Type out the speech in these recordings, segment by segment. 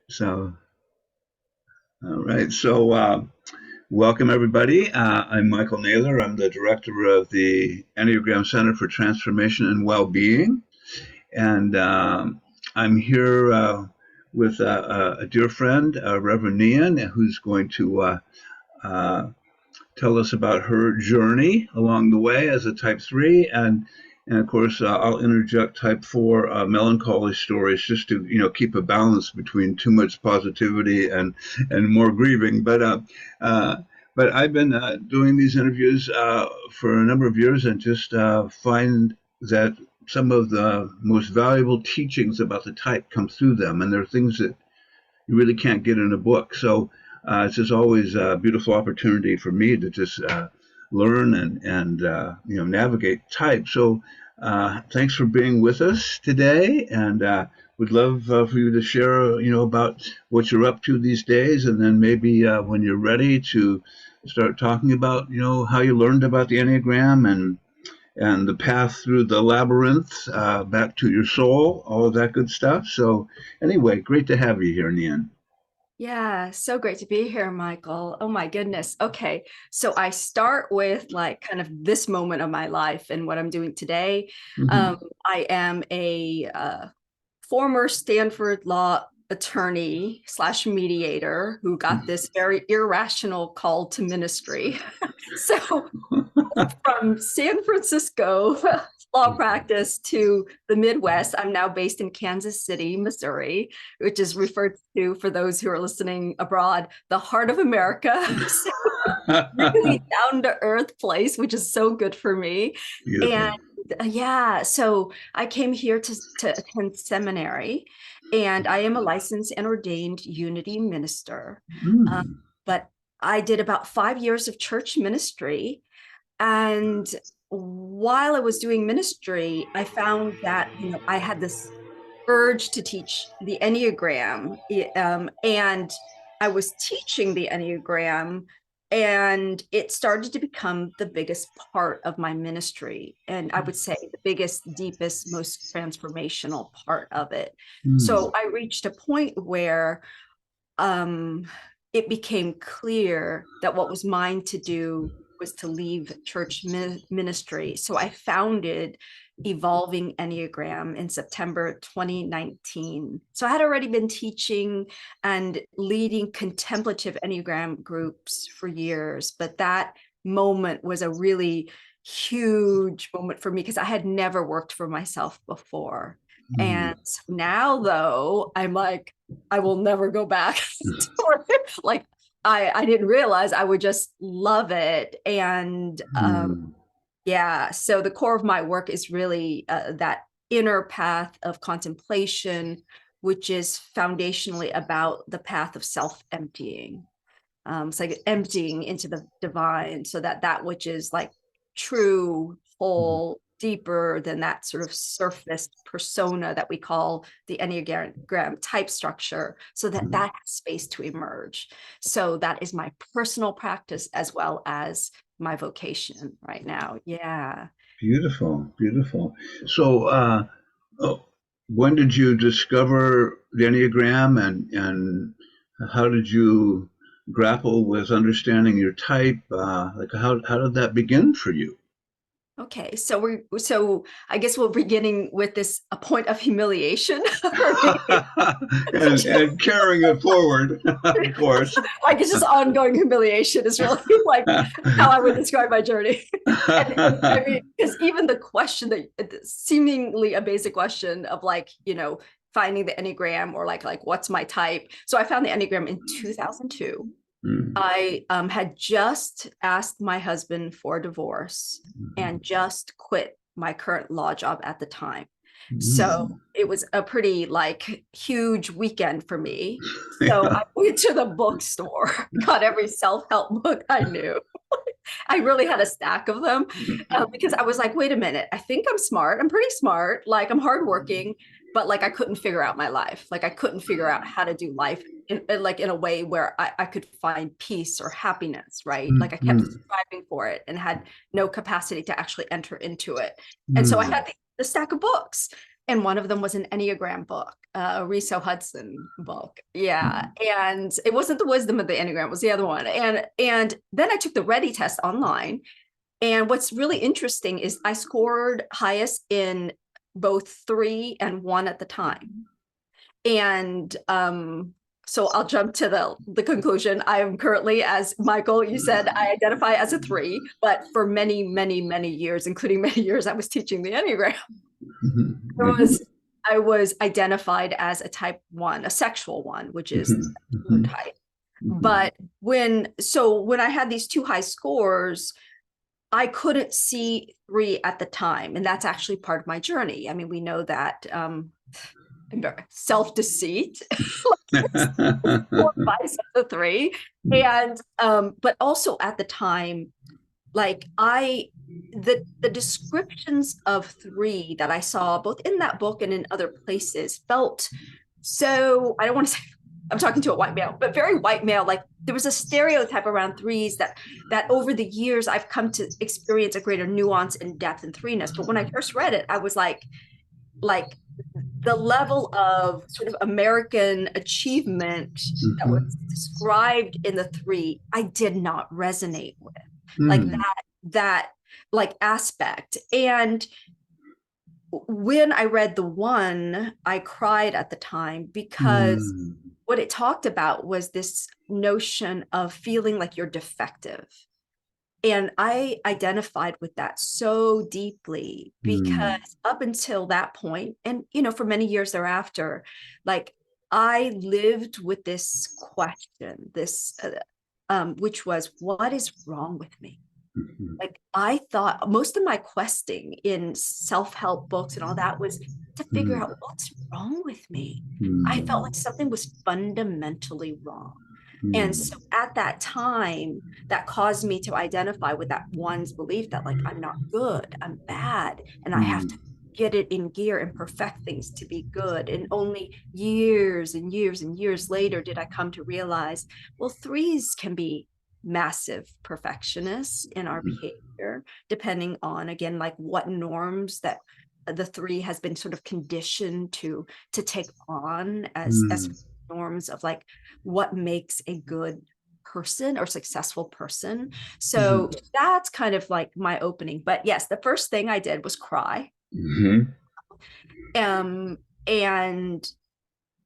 So, all right. So, welcome everybody. I'm Michael Naylor. I'm the director of the Enneagram Center for Transformation and Well-Being, and I'm here with a dear friend, Reverend Nhien, who's going to uh, tell us about her journey along the way as a Type 3, and of course, I'll interject Type 4 melancholy stories just to keep a balance between too much positivity and more grieving. Uh, but I've been doing these interviews for a number of years and just find that some of the most valuable teachings about the type come through them, and there are things that you really can't get in a book. So it's just always a beautiful opportunity for me to just learn and navigate type. So thanks for being with us today, and would love for you to share about what you're up to these days, and then maybe when you're ready to start talking about how you learned about the Enneagram and the path through the labyrinth back to your soul, all of that good stuff. So, anyway, great to have you here, Nian. Yeah, so great to be here, Michael. Oh my goodness. Okay, so I start with like kind of this moment of my life and what I'm doing today. Um, Mm-hmm. I am a former Stanford law attorney slash mediator who got this very irrational call to ministry. So from San Francisco law practice to the Midwest. I'm now based in Kansas City, Missouri, which is referred to, for those who are listening abroad, the heart of America. So really down to earth place, which is so good for me. And Beautiful. yeah, so I came here to attend seminary, and I am a licensed and ordained Unity minister. Um, Mm. but I did about 5 years of church ministry, and while I was doing ministry, I found that, I had this urge to teach the Enneagram. And I was teaching the Enneagram, and it started to become the biggest part of my ministry. And I would say the biggest, deepest, most transformational part of it. Mm. So I reached a point where um, it became clear that what was mine to do was to leave church ministry. So I founded Evolving Enneagram in September 2019. So I had already been teaching and leading contemplative Enneagram groups for years, but that moment was a really huge moment for me because I had never worked for myself before. Mm. And now, though, I'm like, I will never go back to it. Like I didn't realize I would just love it. And Mm. yeah, so the core of my work is really that inner path of contemplation, which is foundationally about the path of self-emptying. It's like emptying into the divine, so that that which is like true, whole, deeper than that sort of surface persona that we call the Enneagram type structure, so that Mm. that has space to emerge. So that is my personal practice as well as my vocation right now. Yeah. Beautiful, beautiful. So, oh, when did you discover the Enneagram, and how did you grapple with understanding your type? Like, how did that begin for you? Okay, so I guess we're beginning with this a point of humiliation for me. And carrying it forward, of course. Like it's just ongoing humiliation is really like how I would describe my journey. And I mean, because even the question that seemingly a basic question of like, finding the Enneagram or like what's my type. So I found the Enneagram in 2002. Mm. I had just asked my husband for a divorce and just quit my current law job at the time. So Mm. it was a pretty like huge weekend for me. So I went to the bookstore, got every self-help book I knew. I really had a stack of them because I was like, wait a minute, I think I'm smart. I'm pretty smart. Like I'm hardworking, but like I couldn't figure out my life. Like I couldn't figure out how to do life like in a way where I could find peace or happiness, right? Like I kept Mm. striving for it and had no capacity to actually enter into it. And so I Mm. had the stack of books. and one of them was an Enneagram book, a Riso Hudson book. Yeah. And it wasn't the wisdom of the Enneagram, it was the other one. And then I took the Ready test online. And what's really interesting is I scored highest in both 3 and 1 at the time. And so I'll jump to the conclusion. I am currently, as Michael, you said, I identify as a 3, but for many, many, many years, including many years, I was teaching the Enneagram. I was identified as a type 1, a sexual 1, which is the type. But when I had these 2 high scores, I couldn't see 3 at the time. And that's actually part of my journey. I mean, we know that self-deceit, vice of the 3. And but also at the time, like the descriptions of 3 that I saw both in that book and in other places felt so, I don't want to say I'm talking to a white male, but very white male. Like there was a stereotype around 3s that over the years I've come to experience a greater nuance and depth in 3ness. But when I first read it, I was like the level of sort of American achievement that was described in the 3, I did not resonate with. Like that like aspect. And when I read the 1, I cried at the time because what it talked about was this notion of feeling like you're defective. And I identified with that so deeply because up until that point, and for many years thereafter, like I lived with this question, which was, what is wrong with me? Like I thought most of my questing in self-help books and all that was to figure out what's wrong with me. I felt like something was fundamentally wrong. And so at that time, that caused me to identify with that 1's belief that like, I'm not good, I'm bad, and I have to get it in gear and perfect things to be good. And only years and years and years later did I come to realize, well, 3s can be massive perfectionists in our behavior, depending on, again, like what norms that the 3 has been sort of conditioned to take on as norms of like what makes a good person or successful person. So that's kind of like my opening. But yes, the first thing I did was cry. And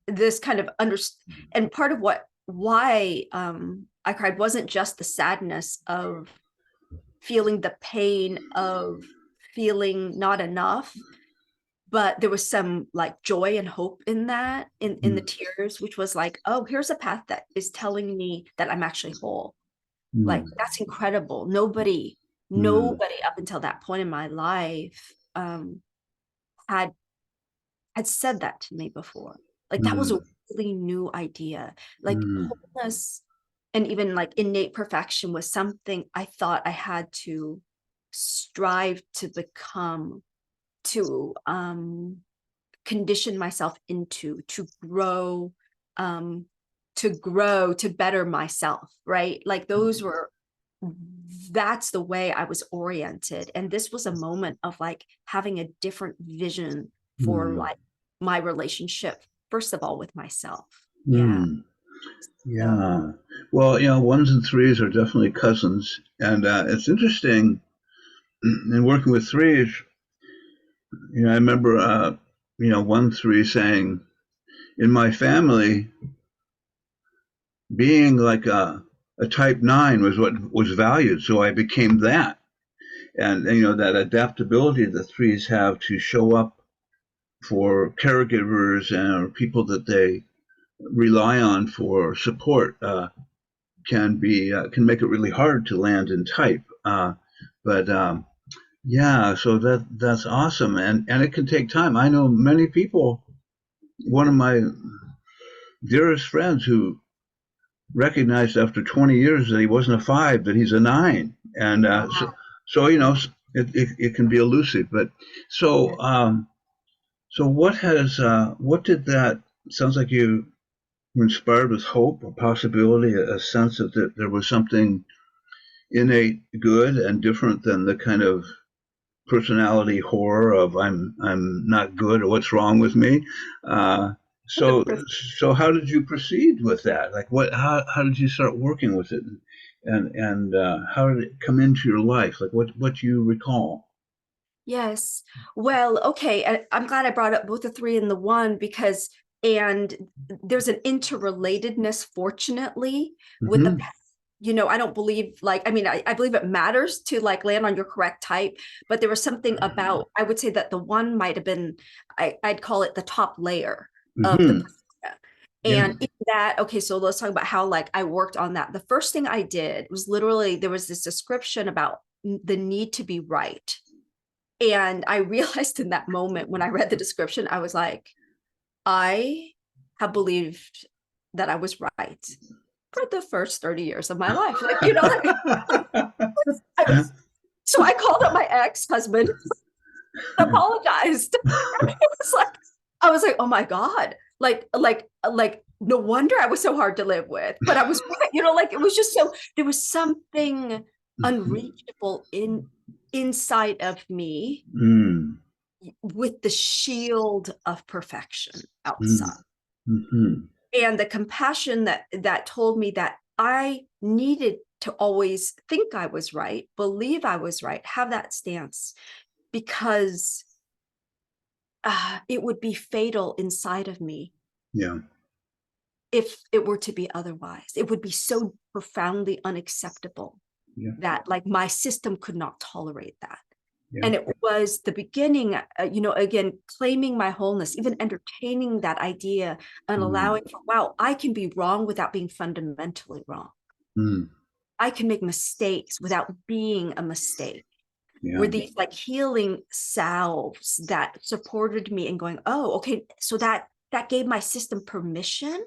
this kind of and part of why I cried wasn't just the sadness of feeling the pain of feeling not enough, but there was some like joy and hope in that, in the tears, which was like, oh, here's a path that is telling me that I'm actually whole. Like that's incredible. Nobody up until that point in my life had said that to me before. Like that was a really new idea. Like wholeness and even like innate perfection was something I thought I had to strive to become, to condition myself into, to grow, to better myself, right? Like that's the way I was oriented. And this was a moment of like having a different vision for like my relationship, first of all, with myself. Yeah. Yeah. Well, 1s and 3s are definitely cousins. And it's interesting in working with 3s, I remember, 1 3 saying, in my family, being like a type 9 was what was valued. So I became that. And that adaptability the 3s have to show up for caregivers and people that they rely on for support can make it really hard to land in type. But yeah, so that's awesome, and it can take time. I know many people. One of my dearest friends who recognized after 20 years that he wasn't a 5, that he's a 9, and so it can be elusive. But so what did that? Sounds like you were inspired with hope, a possibility, a sense that there was something innate good and different than the kind of personality horror of I'm not good or what's wrong with me. Uh, so 100%. so how did you proceed with that? Like what how did you start working with it, and how did it come into your life? Like what do you recall? Yes. Well, okay. I'm glad I brought up both the three and the one because, and there's an interrelatedness, fortunately, with the, Hmm. I don't believe like, I mean, I believe it matters to like land on your correct type, but there was something about, I would say that the one might have been, I'd call it the top layer of the Hmm. persona. Yeah. And in that, okay, so let's talk about how like I worked on that. The first thing I did was literally, there was this description about the need to be right. And I realized in that moment when I read the description, I was like, I have believed that I was right for the first 30 years of my life. Like, I was, so I called up my ex-husband, apologized. It was like, I was like, oh my God. No wonder I was so hard to live with, but I was right, like it was just so there was something unreachable inside of me Mm, with the shield of perfection mm, outside, mhm, and the compassion that told me that I needed to always think I was right, believe I was right, have that stance, because it would be fatal inside of me yeah, if it were to be otherwise. It would be so profoundly unacceptable yeah, that like my system could not tolerate that. yeah. And it was the beginning, again, claiming my wholeness, even entertaining that idea and Mm, allowing for, wow, I can be wrong without being fundamentally wrong. mm, I can make mistakes without being a mistake. Were yeah. these like healing salves that supported me and going, oh, okay, so that gave my system permission,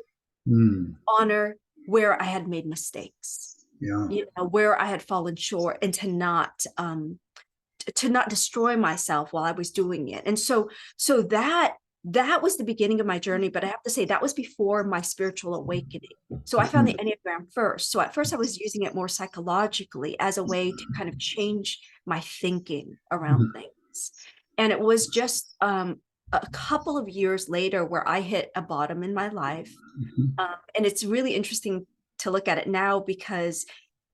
Mm, honor where I had made mistakes, yeah. where I had fallen short, and to not destroy myself while I was doing it. And so that was the beginning of my journey. But I have to say that was before my spiritual awakening. So I found the Mhm, Enneagram first. So at first I was using it more psychologically as a way to kind of change my thinking around mhm, things. And it was just a couple of years later where I hit a bottom in my life. mhm, And it's really interesting to look at it now because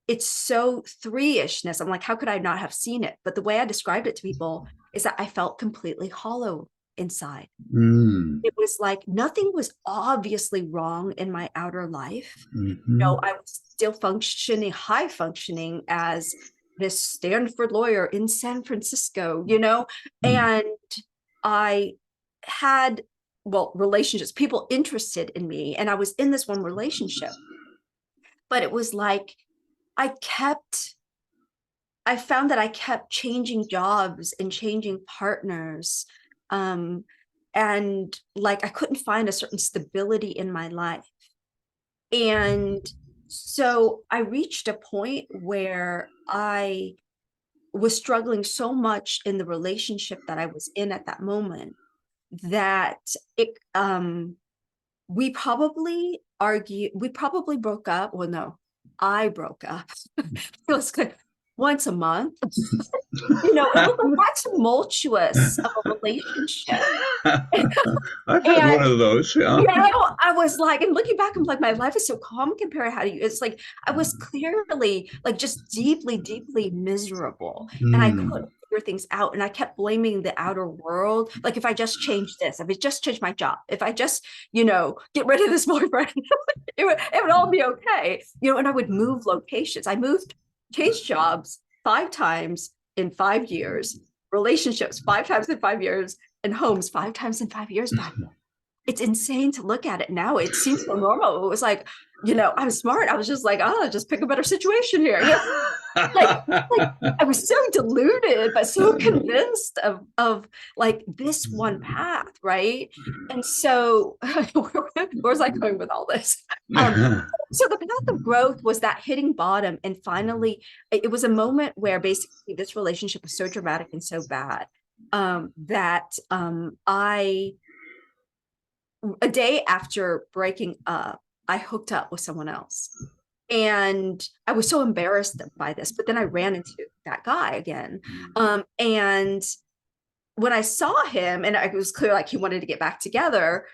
it's so three-ishness. I'm like, how could I not have seen it? But the way I described it to people is that I felt completely hollow inside. mm, It was like nothing was obviously wrong in my outer life. mhm, I was still functioning, high functioning as this Stanford lawyer in San Francisco, mm, and I had, well, relationships, people interested in me, and I was in this one relationship, but it was like I kept I found that I kept changing jobs and changing partners. Um, and like I couldn't find a certain stability in my life. And so I reached a point where I was struggling so much in the relationship that I was in at that moment that it we probably broke up. Well, no, I broke up. It was like once a month. It was that tumultuous of a relationship. I've had one And of those. Yeah. I was like, and looking back, I'm like, my life is so calm compared to how you. It's like I was clearly like just deeply, deeply miserable, and I Mm, couldn't figure things out. And I kept blaming the outer world. Like if I just changed this, if I just changed my job, if I just, get rid of this boyfriend, it would all be okay. And I would move locations. Changed jobs 5 times in 5 years, relationships 5 times in 5 years, and homes 5 times in 5 years back. It's insane to look at it now. It seems so normal. It was like, I'm smart. I was just like, oh, just pick a better situation here. Like I was so deluded, but so convinced of like this one path, right? And so where was I going with all this? Um, so the path of growth was that hitting bottom, and finally, it was a moment where basically this relationship was so dramatic and so bad that I a day after breaking up, I hooked up with someone else. And I was so embarrassed by this, but then I ran into that guy again. And when I saw him, and it was clear like he wanted to get back together,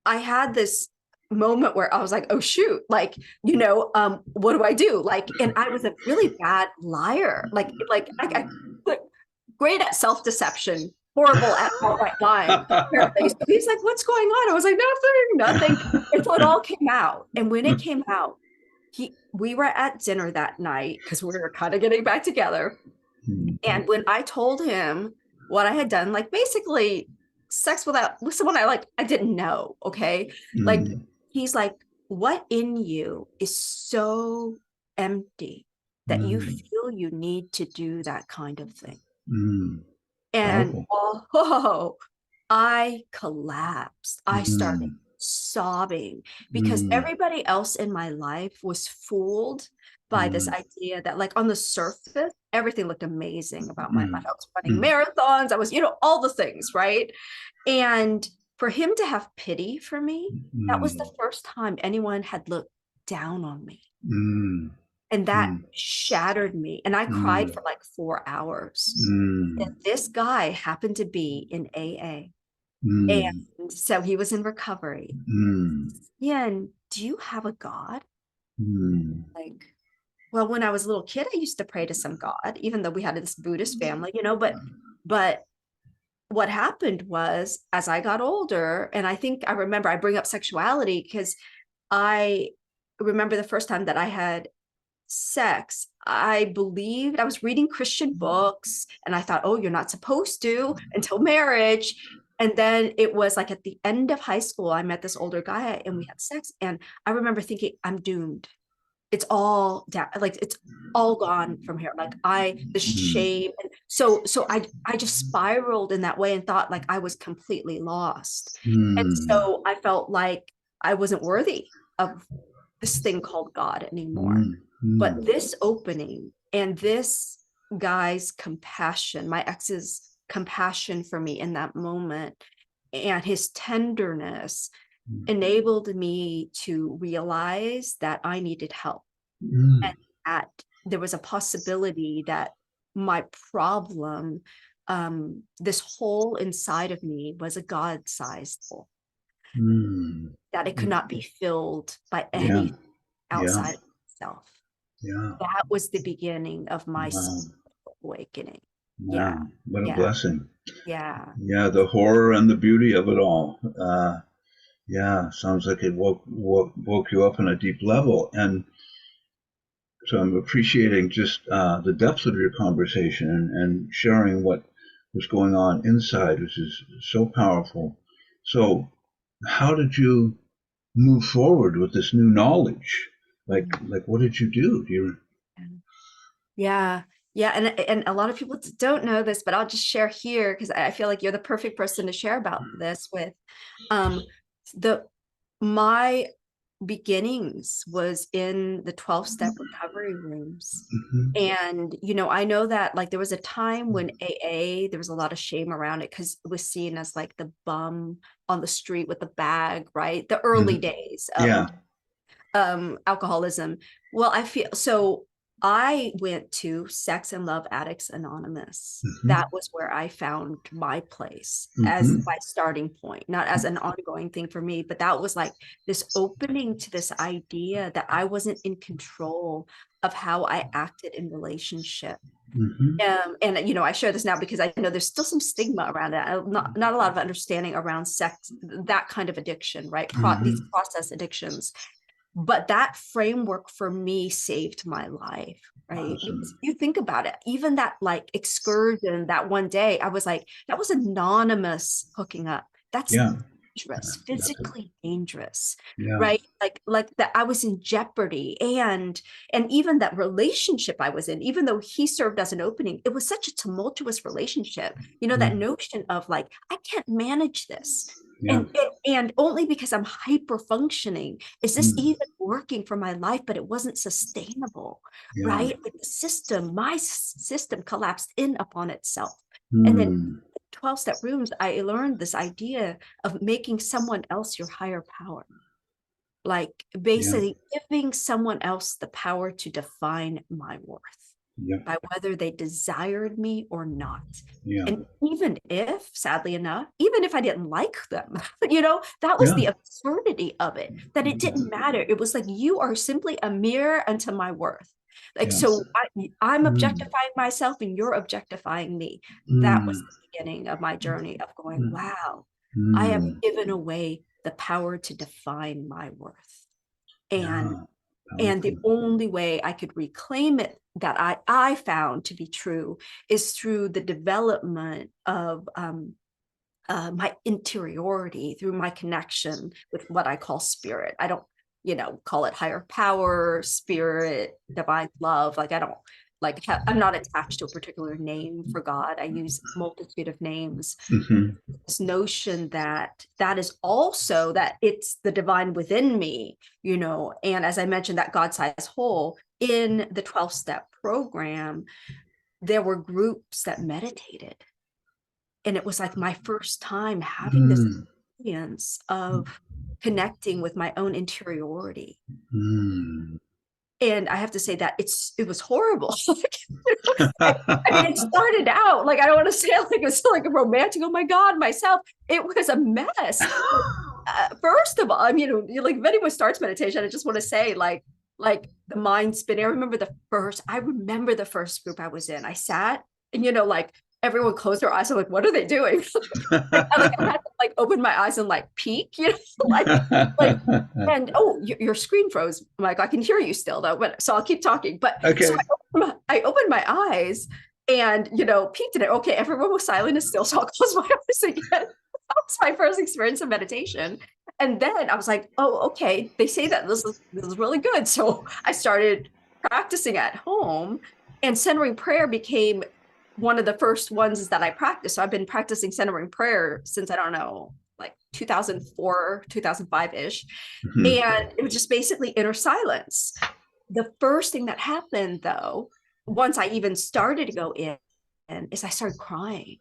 I had this moment where I was like, oh shoot, like, what do I do? Like, and I was a really bad liar. Like great at self-deception, horrible at outright lying. Apparently. So he's like, what's going on? I was like, nothing. Until it all came out. And when it came out, we were at dinner that night because we were kind of getting back together. And when I told him what I had done, like basically sex with someone I didn't know, okay? Like he's like, what in you is so empty that you feel you need to do that kind of thing? And I collapsed. I started sobbing because everybody else in my life was fooled by this idea that like on the surface, everything looked amazing about my life. I was running marathons. I was, all the things, right? And for him to have pity for me, that was the first time anyone had looked down on me. And that shattered me. And I cried for like 4 hours. And this guy happened to be in AA. And so he was in recovery. Nhien, do you have a God? Like, well, when I was a little kid, I used to pray to some God, even though we had this Buddhist family, but what happened was as I got older, and I think I remember I bring up sexuality because I remember the first time that I had sex, I believed I was reading Christian books and I thought, oh, you're not supposed to until marriage. And then it was like at the end of high school, I met this older guy and we had sex. And I remember thinking, I'm doomed. It's all down, like it's all gone from here. Like the shame. And so I just spiraled in that way and thought like I was completely lost. And so I felt like I wasn't worthy of this thing called God anymore. But this opening and this guy's compassion, my ex's compassion for me in that moment, and his tenderness enabled me to realize that I needed help and that there was a possibility that my problem, this hole inside of me was a God-sized hole, that it could not be filled by anything outside of itself. That was the beginning of my awakening. Wow, what a blessing. Yeah. The horror and the beauty of it all. Sounds like it woke you up on a deep level. And so I'm appreciating just the depth of your conversation and sharing what was going on inside, which is so powerful. So how did you move forward with this new knowledge? Like what did you do? Yeah. And a lot of people don't know this, but I'll just share here because I feel like you're the perfect person to share about this with. My beginnings was in the 12-step recovery rooms. And, I know that like there was a time when AA, there was a lot of shame around it because it was seen as like the bum on the street with the bag, right? The early days of alcoholism. Well, I feel so I went to Sex and Love Addicts Anonymous. That was where I found my place as my starting point, not as an ongoing thing for me, but that was like this opening to this idea that I wasn't in control of how I acted in relationship. And I share this now because I know there's still some stigma around it. Not a lot of understanding around sex, that kind of addiction, right? These process addictions. But that framework for me saved my life, right? Awesome. Because you think about it, even that like excursion that one day, I was like, that was anonymous hooking up. That's dangerous, physically dangerous, right? Like that I was in jeopardy. And even that relationship I was in, even though he served as an opening, it was such a tumultuous relationship. That notion of like, I can't manage this. And only because I'm hyper functioning is this even working for my life, but it wasn't sustainable, right? Like my system collapsed in upon itself. And then 12-step rooms, I learned this idea of making someone else your higher power. like Yeah. basically giving someone else the power to define my worth Yeah. by whether they desired me or not. Yeah. And even if, sadly enough, even if I didn't like them, you know, that was Yeah. the absurdity of it, that it didn't matter. It was like, you are simply a mirror unto my worth. Like, Yes. so I'm Mm. objectifying myself and you're objectifying me. That was Mm. the beginning of my journey of going, Mm. wow, I have Mm. given away the power to define my worth. And Yeah. the Powerful. only way I could reclaim it that I found to be true is through the development of my interiority, through my connection with what I call spirit. I don't, call it higher power, spirit, divine love. Like I don't I'm not attached to a particular name for God. I use multitude of names. Hmm. This notion that is also that it's the divine within me, and as I mentioned, that God-sized whole in the 12-step program, there were groups that meditated, and it was like my first time having this Mm. experience of connecting with my own interiority. Mm. And I have to say that it was horrible. I mean, it started out like, I don't want to say it like it's like a romantic, oh my God, myself. It was a mess. First of all, I mean, like if anyone starts meditation, I just want to say like the mind spinning. I remember the first group I was in. I sat and like everyone closed their eyes. I'm like, what are they doing? I had to like open my eyes and like peek, like and oh, your screen froze, Mike. I can hear you still though, but so I'll keep talking. But so Okay. I opened my eyes and peeked at it. Okay, everyone was silent and still, so I'll close my eyes again. That was my first experience of meditation. And then I was like, oh, okay, they say that this is really good. So I started practicing at home, and centering prayer became one of the first ones that I practiced. So I've been practicing centering prayer since, I don't know, like 2004, 2005-ish. Mhm. And it was just basically inner silence. The first thing that happened though, once I even started to go in, is I started crying.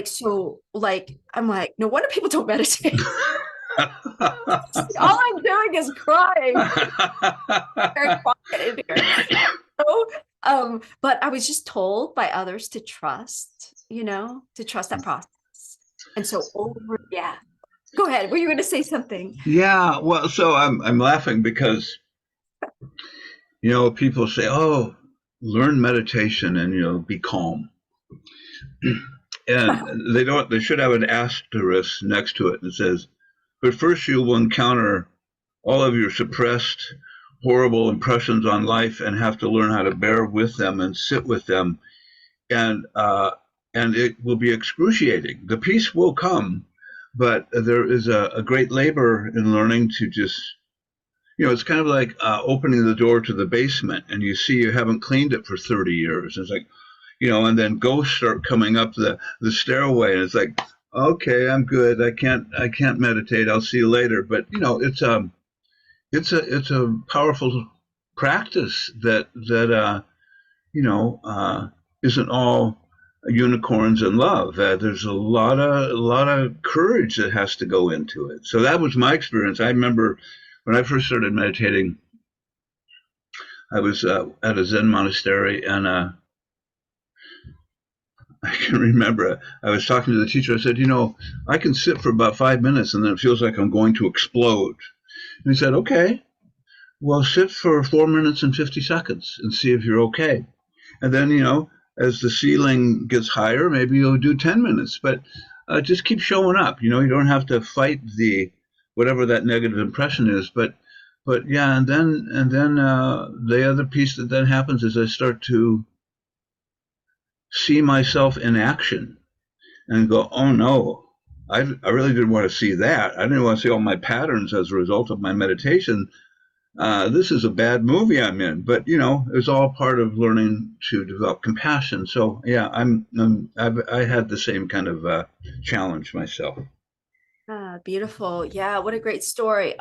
So I'm like, no wonder people don't meditate. All I'm doing is crying. Very quiet in here. So, but I was just told by others to trust, to trust that process. And so yeah. Go ahead. Were you going to say something? Yeah, well, so I'm laughing because people say, "Oh, learn meditation and be calm," and they don't. They should have an asterisk next to it that says, "But first, you will encounter all of your suppressed, horrible impressions on life and have to learn how to bear with them and sit with them, and it will be excruciating. The peace will come, but there is a great labor in learning to just." It's kind of like opening the door to the basement and you see you haven't cleaned it for 30 years. It's like, and then ghosts start coming up the stairway and it's like, okay, I'm good. I can't meditate. I'll see you later. But, it's a powerful practice that isn't all unicorns and love. There's a lot of courage that has to go into it. So that was my experience. I remember when I first started meditating, I was at a Zen monastery, and I can remember I was talking to the teacher. I said, I can sit for about 5 minutes, and then it feels like I'm going to explode. And he said, okay, well, sit for 4 minutes and 50 seconds and see if you're okay. And then, as the ceiling gets higher, maybe you'll do 10 minutes, but just keep showing up. You don't have to fight the whatever that negative impression is, but yeah, and then the other piece that then happens is I start to see myself in action and go, oh no, I really didn't want to see that. I didn't want to see all my patterns as a result of my meditation. This is a bad movie I'm in, but it's all part of learning to develop compassion. So yeah, I had the same kind of challenge myself. Beautiful. Yeah, what a great story.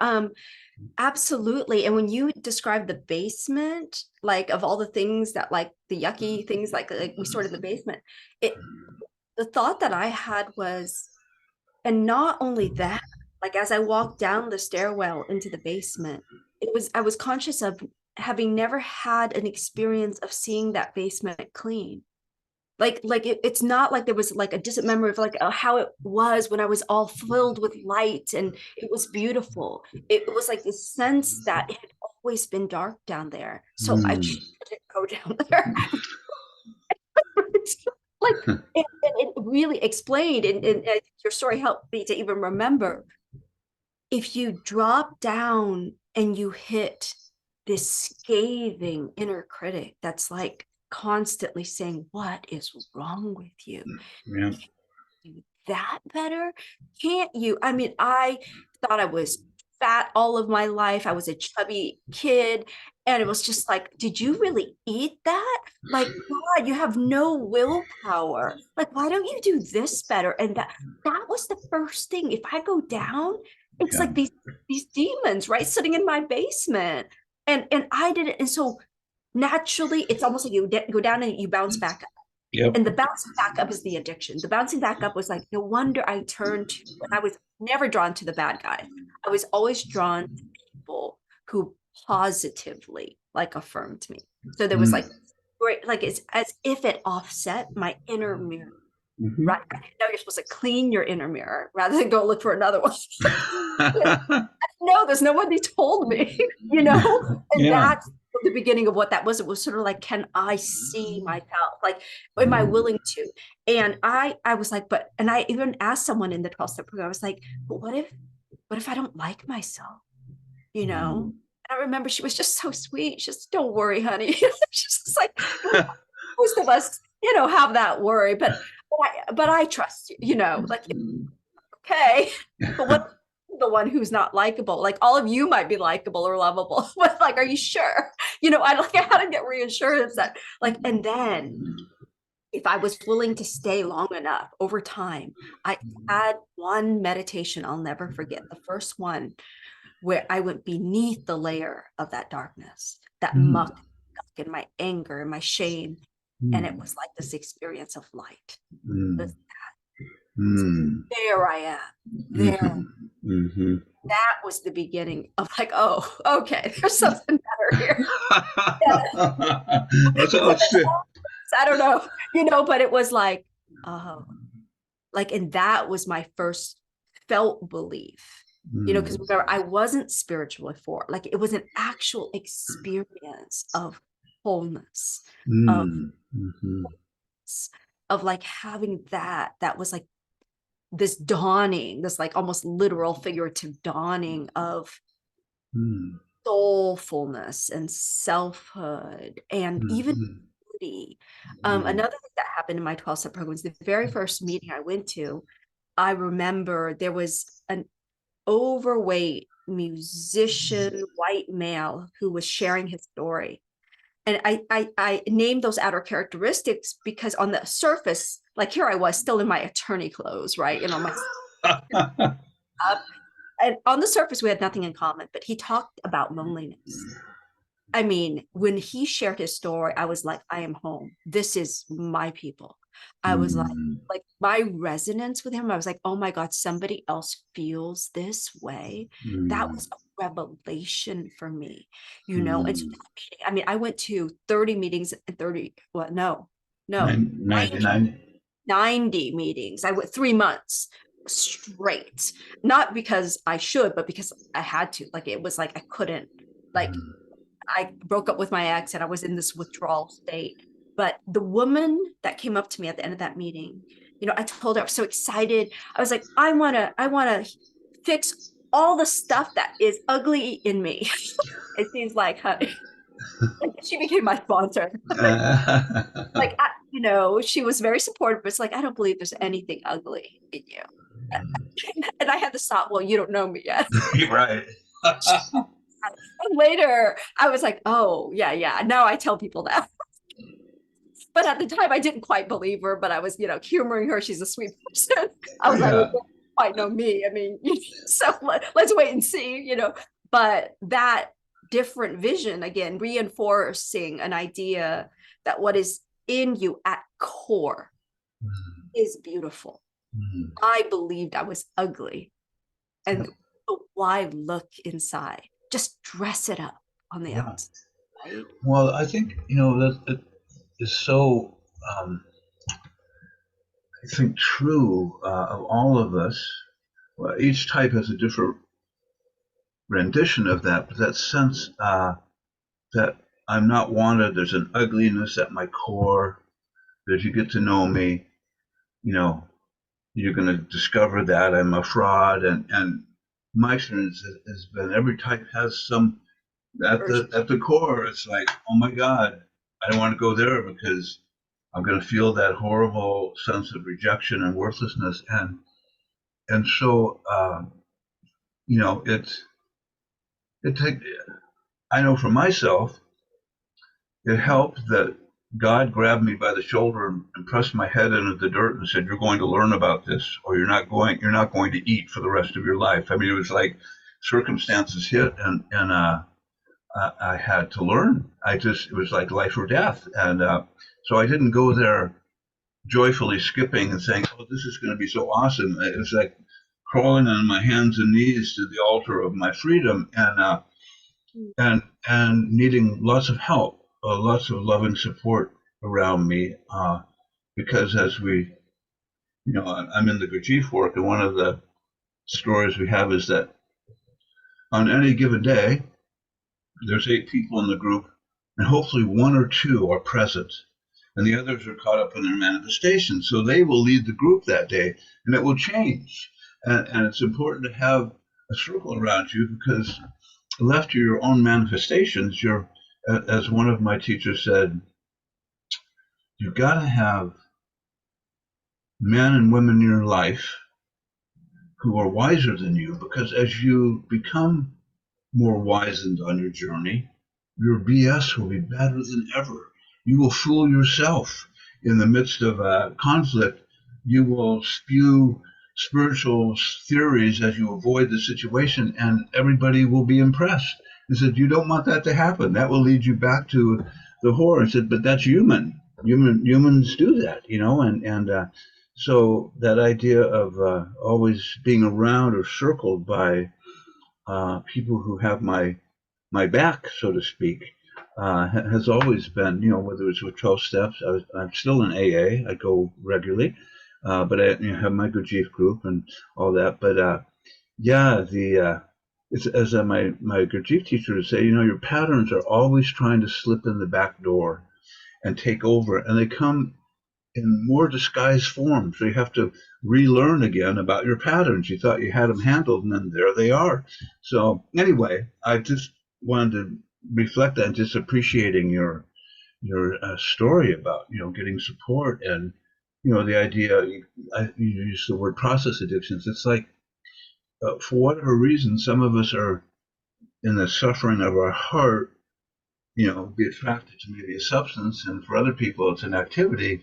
Absolutely. And when you describe the basement, like of all the things that like the yucky things like we stored in the basement, it the thought that I had was, and not only that. like as I walked down the stairwell into the basement, I was conscious of having never had an experience of seeing that basement clean. It's not like there was like a distant memory of like how it was when I was all filled with light and it was beautiful. It was like this sense that it had always been dark down there, so I Mm. shouldn't go down there. Like it really explained, and your story helped me to even remember, if you drop down and you hit this scathing inner critic that's like constantly saying, what is wrong with you? Yeah. Do that better? Can't you? I mean, I thought I was fat all of my life. I was a chubby kid. And it was just like, did you really eat that? Like, God, you have no willpower. Like, why don't you do this better? And that was the first thing. If I go down, it's Yeah. like these demons, right? Sitting in my basement. And I did it. And so naturally, it's almost like you go down and you bounce back, Yep. and the bouncing back up is the addiction. The bouncing back up was like, no wonder I turned to, and I was never drawn to the bad guys. I was always drawn to people who positively like affirmed me. So there was Mm. like great, like it's as if it offset my inner mirror. Mm-hmm. Right. I didn't know you're supposed to clean your inner mirror rather than go look for another one. No, there's nobody told me, you know? And Yeah. that's the beginning of what that was. It was sort of like, can I see myself? Like, am I willing to? And I was like, but, and I even asked someone in the 12-step program, I was like, but what if I don't like myself? You know? And I remember she was just so sweet. She's just, don't worry, honey. She's just like, most of us, have that worry, but I trust you, like, okay, but what the one who's not likable? Like all of you might be likable or lovable, but like, are you sure? I like how to get reassurance that like, and then if I was willing to stay long enough over time, I had one meditation I'll never forget. The first one where I went beneath the layer of that darkness, that Mm. muck and my anger and my shame. And it Mm. was like this experience of light. Mm. This, Mm. there I am. There. Mm-hmm. Mm-hmm. That was the beginning of like, oh, okay, there's something better here. Yeah. That's all it's I don't know, but it was like, oh, like, and that was my first felt belief, because Mm. remember, I wasn't spiritual before. Like, it was an actual experience of wholeness, of Mm. Mm-hmm. like having that was like this dawning, this like almost literal figurative dawning of Mm. soulfulness and selfhood and even Mm-hmm. beauty. Mm. Another thing that happened in my 12-step program was the very first meeting I went to. I remember there was an overweight musician, white male, who was sharing his story. And I named those outer characteristics because on the surface, like here I was still in my attorney clothes, right? My up. And on the surface, we had nothing in common, but he talked about loneliness. I mean, when he shared his story, I was like, I am home. This is my people. I was Mm. like my resonance with him, I was like, oh my God, somebody else feels this way. That Mm. was a revelation for me, And so Mm. that meeting, I mean, I went to 30 meetings and 30, well, no, 90 99. 90 meetings. I went 3 months straight, not because I should, but because I had to. Like, it was like I couldn't, like, I broke up with my ex and I was in this withdrawal state. But the woman that came up to me at the end of that meeting, I told her I was so excited. I was like, I want to fix all the stuff that is ugly in me. It seems like, honey, like she became my sponsor. Like, she was very supportive, but it's like, I don't believe there's anything ugly in you. And I had to stop. Well, you don't know me yet. Right. And later, I was like, oh, yeah, yeah. Now I tell people that. But at the time, I didn't quite believe her, but I was, humoring her. She's a sweet person. I was like, well, Yeah. you don't quite know me. I mean, so let's wait and see. But that different vision, again, reinforcing an idea that what is in you at core is beautiful. Mm. I believed I was ugly. And why look inside? Just dress it up on the Yeah. outside, right? Well, I think, that it is so, I think, true of all of us. Well, each type has a different rendition of that, but that sense that I'm not wanted, there's an ugliness at my core, that if you get to know me, you know, you're going to discover that I'm a fraud. And my experience has been every type has some Version. at the core. It's like, oh my God, I don't want to go there because I'm going to feel that horrible sense of rejection and worthlessness. And so it's it. I know for myself, it helped that God grabbed me by the shoulder and pressed my head into the dirt and said, "You're going to learn about this, or you're not going to eat for the rest of your life." I mean, it was like circumstances hit, and I had to learn. It was like life or death, and so I didn't go there joyfully skipping and saying, "Oh, this is going to be so awesome." It was like crawling on my hands and knees to the altar of my freedom, and needing lots of help, lots of loving support around me, because as we, I'm in the Gurdjieff work, and one of the stories we have is that on any given day, there's 8 people in the group, and hopefully one or two are present, and the others are caught up in their manifestation. So they will lead the group that day, and it will change. And it's important to have a circle around you because left to your own manifestations, as one of my teachers said, you've got to have men and women in your life who are wiser than you, because as you become more wizened on your journey, your BS will be better than ever. You will fool yourself in the midst of a conflict. You will spew spiritual theories as you avoid the situation, and everybody will be impressed. He said, "You don't want that to happen. That will lead you back to the horror." I said, "But that's human. Humans do that, and so that idea of always being around or circled by people who have my back, so to speak, has always been, whether it's with 12 steps. I'm still in AA. I go regularly, but I have my Gurdjieff group and all that. But yeah, it's as my Gurdjieff teacher would say, your patterns are always trying to slip in the back door and take over, and they come in more disguised form. So you have to relearn again about your patterns. You thought you had them handled, and then there they are. So anyway, I just wanted to reflect on just appreciating your story about getting support, and the idea you use the word process addictions. It's like for whatever reason, some of us are in the suffering of our heart. Be attracted to maybe a substance, and for other people, it's an activity.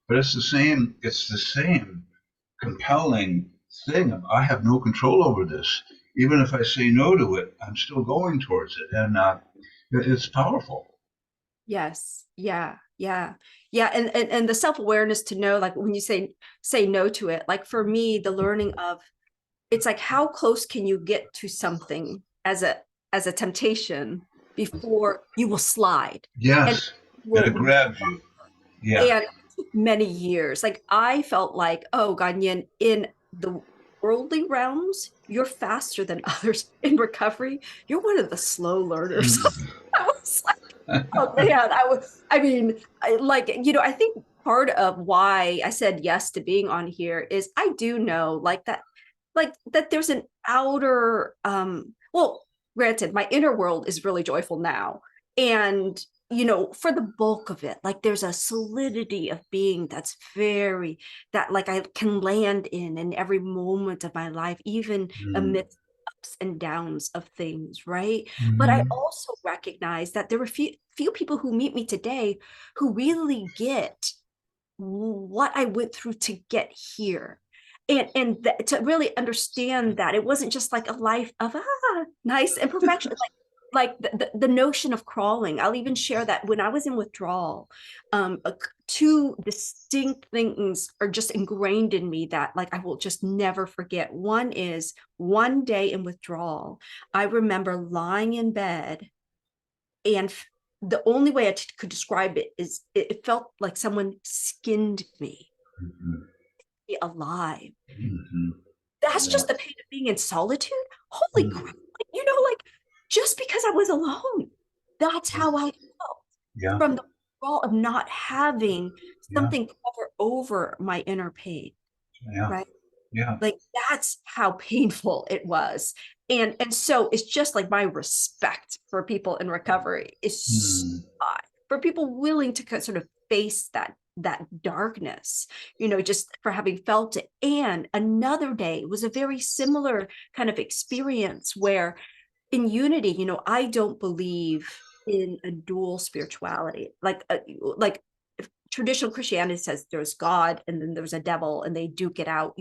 But it's the same. It's the same compelling thing of I have no control over this. Even if I say no to it, I'm still going towards it, and it's powerful. Yes. Yeah. Yeah. Yeah. And the self-awareness to know, like when you say no to it, like for me, the learning of it's like how close can you get to something as a temptation before you will slide and Yes, that it will grabs you. Yeah. and it took many years. Like I felt like, oh God, Nhien, in the worldly realms, you're faster than others in recovery. You're one of the slow learners. Mm. I was like, oh man, I mean, I think part of why I said yes to being on here is I do know like that there's an outer well, granted, my inner world is really joyful now. And for the bulk of it, like there's a solidity of being that's very that like I can land in every moment of my life, even Mm. amidst ups and downs of things, right? But I Mm-hmm. also recognize that there are few people who meet me today who really get what I went through to get here. To really understand that it wasn't just like a life of nice and perfection. like the notion of crawling. I'll even share that when I was in withdrawal, two distinct things are just ingrained in me that like I will just never forget. One is one day in withdrawal, I remember lying in bed, and the only way could describe it is it felt like someone skinned me Mm-hmm. alive. Mm-hmm. That's Yeah. just the pain of being in solitude. Holy Mm. crap. Like just because I was alone, that's how I felt Yeah. from the wall of not having Yeah. something cover over my inner pain, Yeah. right? Yeah. Like that's how painful it was. And so it's just like my respect for people in recovery is so Mm. high, for people willing to sort of face that darkness, just for having felt it. And another day was a very similar kind of experience where in unity, I don't believe in a dual spirituality. Like traditional Christianity says there's God and then there's a devil and they duke it out,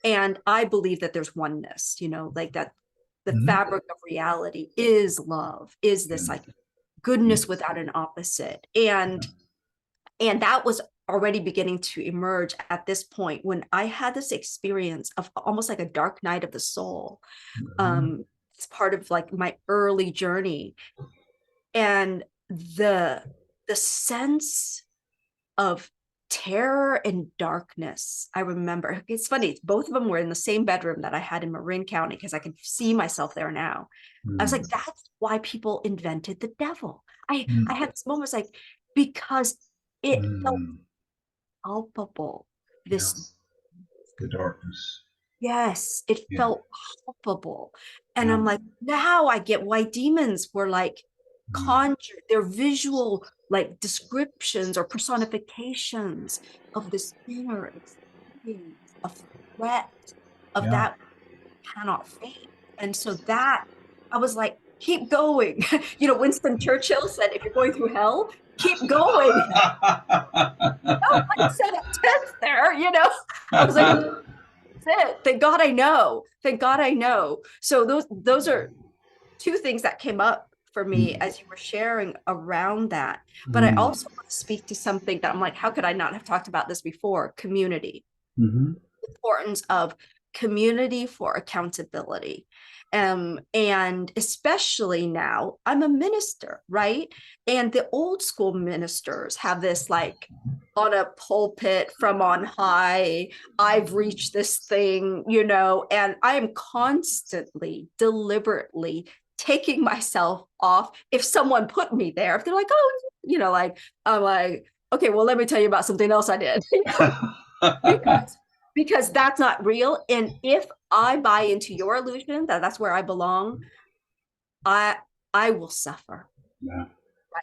and I believe that there's oneness, like that the Mm-hmm. fabric of reality is love, is this Yeah. like goodness Yes. without an opposite. Yeah. And that was already beginning to emerge at this point when I had this experience of almost like a dark night of the soul. Mm-hmm. It's part of like my early journey, and the sense of terror and darkness. I remember it's funny, both of them were in the same bedroom that I had in Marin County because I could see myself there now. I was like, Mm. that's why people invented the devil. I Mm. had this moment, was like, because it felt Mm. palpable. This Yes. The darkness. Yes, it Yeah. felt palpable. And Yeah. I'm like, now I get why demons were like Mm. conjured, their visual like descriptions or personifications of this inner experience of threat, of Yeah. that cannot fade. And so that I was like, keep going. Winston Churchill said, if you're going through hell, keep going. Like set a tent there, I was like, it. Thank God I know. Thank God I know. So those are two things that came up for me Mm. as you were sharing around that. But I Mm. also want to speak to something that I'm like, how could I not have talked about this before? Community, Mm-hmm. importance of community for accountability. And especially now, I'm a minister, right? And the old school ministers have this like on a pulpit from on high, I've reached this thing, and I am constantly, deliberately taking myself off if someone put me there. If they're like, oh, like, I'm like, okay, well, let me tell you about something else I did. because because that's not real. And if I buy into your illusion that that's where I belong, I I will suffer, Yeah.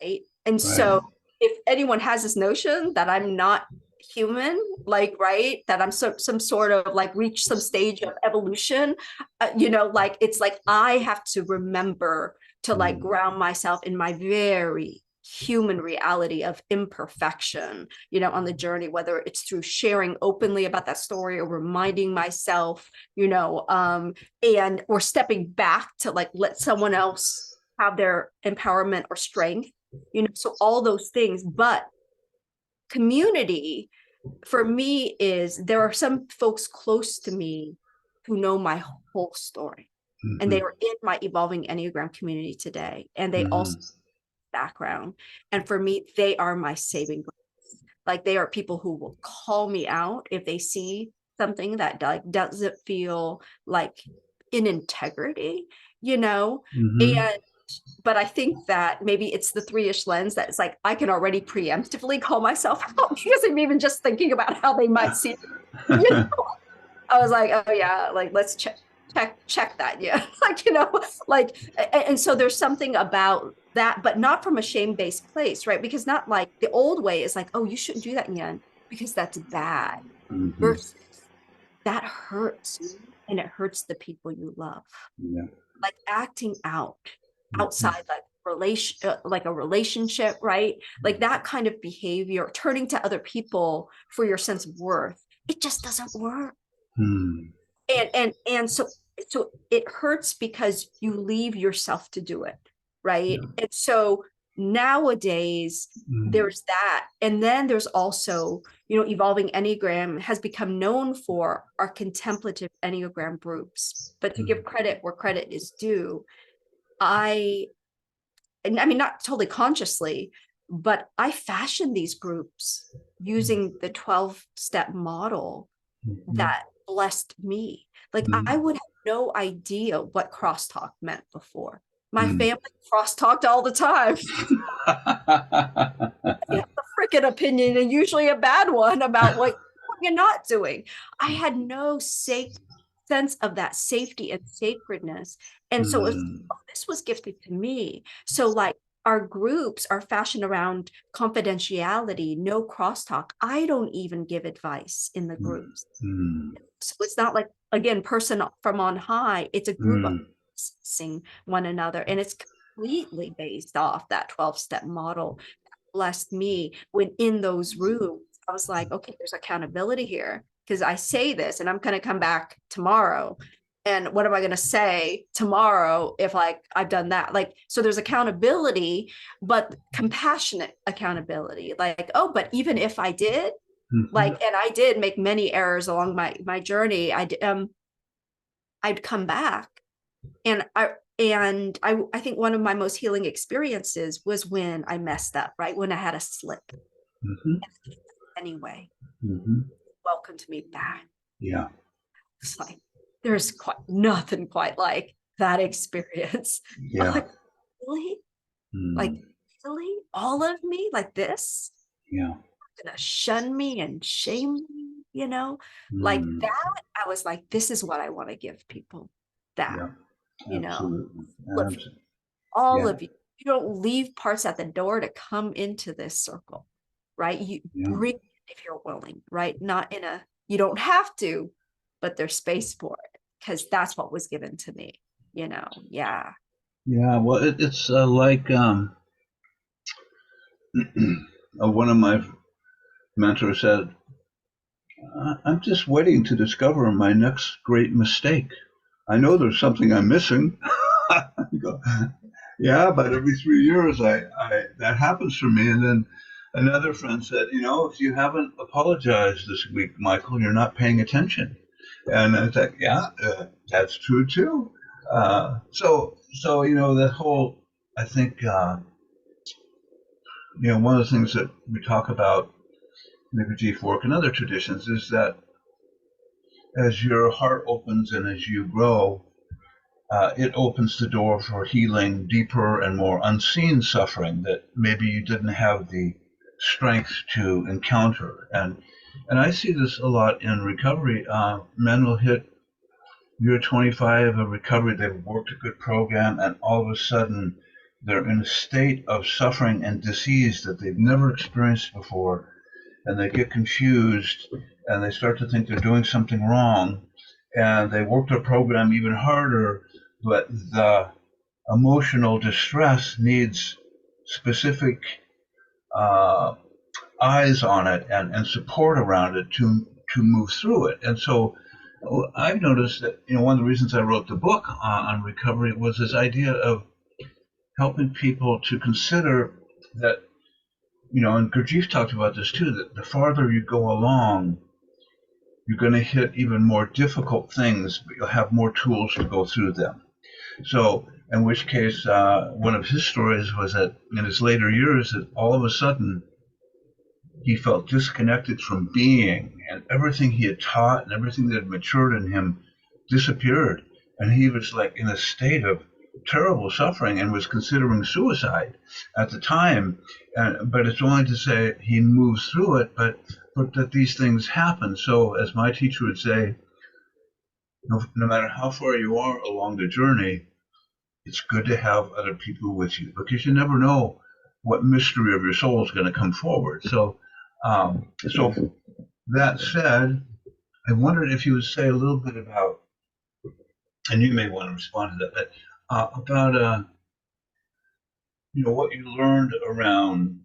right? And Right. so if anyone has this notion that I'm not human, like, right, that I'm some sort of like reach some stage of evolution, like it's like I have to remember to like Mm. ground myself in my very human reality of imperfection, on the journey, whether it's through sharing openly about that story or reminding myself, and or stepping back to like let someone else have their empowerment or strength, so all those things. But community for me is there are some folks close to me who know my whole story, and they Mm-hmm. are in my evolving Enneagram community today, and they also Mm-hmm. background, and for me they are my saving grace. Like they are people who will call me out if they see something that like doesn't feel like in integrity, you know Mm-hmm. and but I think that maybe it's the three-ish lens that it's like I can already preemptively call myself out because I'm even just thinking about how they might see it. I was like, oh yeah, like let's check that. Yeah. Like, like, and so there's something about that, but not from a shame-based place, right? Because not like the old way is like, oh, you shouldn't do that, Nhien, because that's bad. Mm-hmm. Versus that hurts you and it hurts the people you love. Yeah. Like acting out Mm-hmm. outside like a relationship, right? Like that kind of behavior, turning to other people for your sense of worth, it just doesn't work. Mm. And so it hurts because you leave yourself to do it. right? Yeah. And so nowadays Mm, there's that. And then there's also, evolving Enneagram has become known for our contemplative Enneagram groups. But to mm, give credit where credit is due, I, and I mean, not totally consciously, but I fashioned these groups using the 12-step model mm, that blessed me. Like I mm, would have no idea what crosstalk meant before. My mm. family crosstalked all the time. You have a freaking opinion, and usually a bad one, about what you're not doing. I had no sense of that safety and sacredness. And so if Mm, this was gifted to me, so like our groups are fashioned around confidentiality, no crosstalk. I don't even give advice in the mm, groups. mm, So it's not like, again, person from on high. It's a group of mm. sing one another, and it's completely based off that 12-step model. Blessed me when in those rooms, I was like, okay, there's accountability here, because I say this and I'm going to come back tomorrow. And what am I going to say tomorrow if like I've done that? Like, so there's accountability, but compassionate accountability. Like, oh, but even if I did, Mhm, like, and I did make many errors along my journey, I'd come back. And I think one of my most healing experiences was when I messed up, right? When I had a slip. mhm, Anyway, mhm. welcomed me back. Yeah, It's like there's quite nothing quite like that experience. I'm yeah, like, really? Like, mm, really? All of me like this? yeah, Gonna shun me and shame me, Like mm, that. I was like, this is what I want to give people. That, yeah, you know, absolutely, all yeah, of you. You don't leave parts at the door to come into this circle, right? You yeah, bring it if you're willing, right? Not in a, you don't have to, but there's space for it, because that's what was given to me. Yeah. yeah. Well, it's like one of my mentors said, I'm just waiting to discover my next great mistake. I know there's something I'm missing. I go, yeah, but every 3 years, that happens for me. And then another friend said, if you haven't apologized this week, Michael, you're not paying attention. And I was like, yeah, that's true too. So that whole, I think, one of the things that we talk about in the Gurdjieff work and other traditions is that as your heart opens and as you grow, it opens the door for healing deeper and more unseen suffering that maybe you didn't have the strength to encounter. And I see this a lot in recovery. Men will hit year 25 of recovery, they've worked a good program, and all of a sudden they're in a state of suffering and disease that they've never experienced before, and they get confused and they start to think they're doing something wrong, and they work their program even harder, but the emotional distress needs specific uh, eyes on it and support around it to move through it. And so I've noticed that one of the reasons I wrote the book on recovery was this idea of helping people to consider that, and Gurdjieff talked about this too, that the farther you go along, you're going to hit even more difficult things, but you'll have more tools to go through them. So, in which case, one of his stories was that in his later years, that all of a sudden he felt disconnected from being, and everything he had taught and everything that had matured in him disappeared. And he was like in a state of terrible suffering and was considering suicide at the time. But it's only to say he moves through it, but that these things happen. So, as my teacher would say, no matter how far you are along the journey, it's good to have other people with you because you never know what mystery of your soul is going to come forward. So that said, I wondered if you would say a little bit about, and you may want to respond to that, but about what you learned around.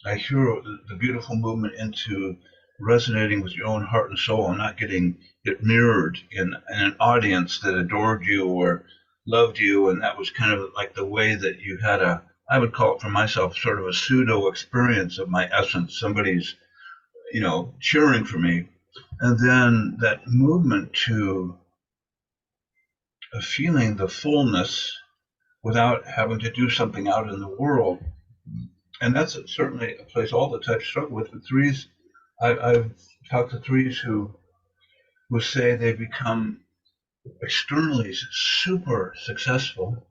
I hear the beautiful movement into resonating with your own heart and soul and not getting it mirrored in an audience that adored you or loved you, and that was kind of like the way that you had a, I would call it for myself, sort of a pseudo experience of my essence. Somebody's, cheering for me. And then that movement to feeling the fullness without having to do something out in the world. And that's certainly a place all the types struggle with. The threes, I've talked to threes who say they become externally super successful,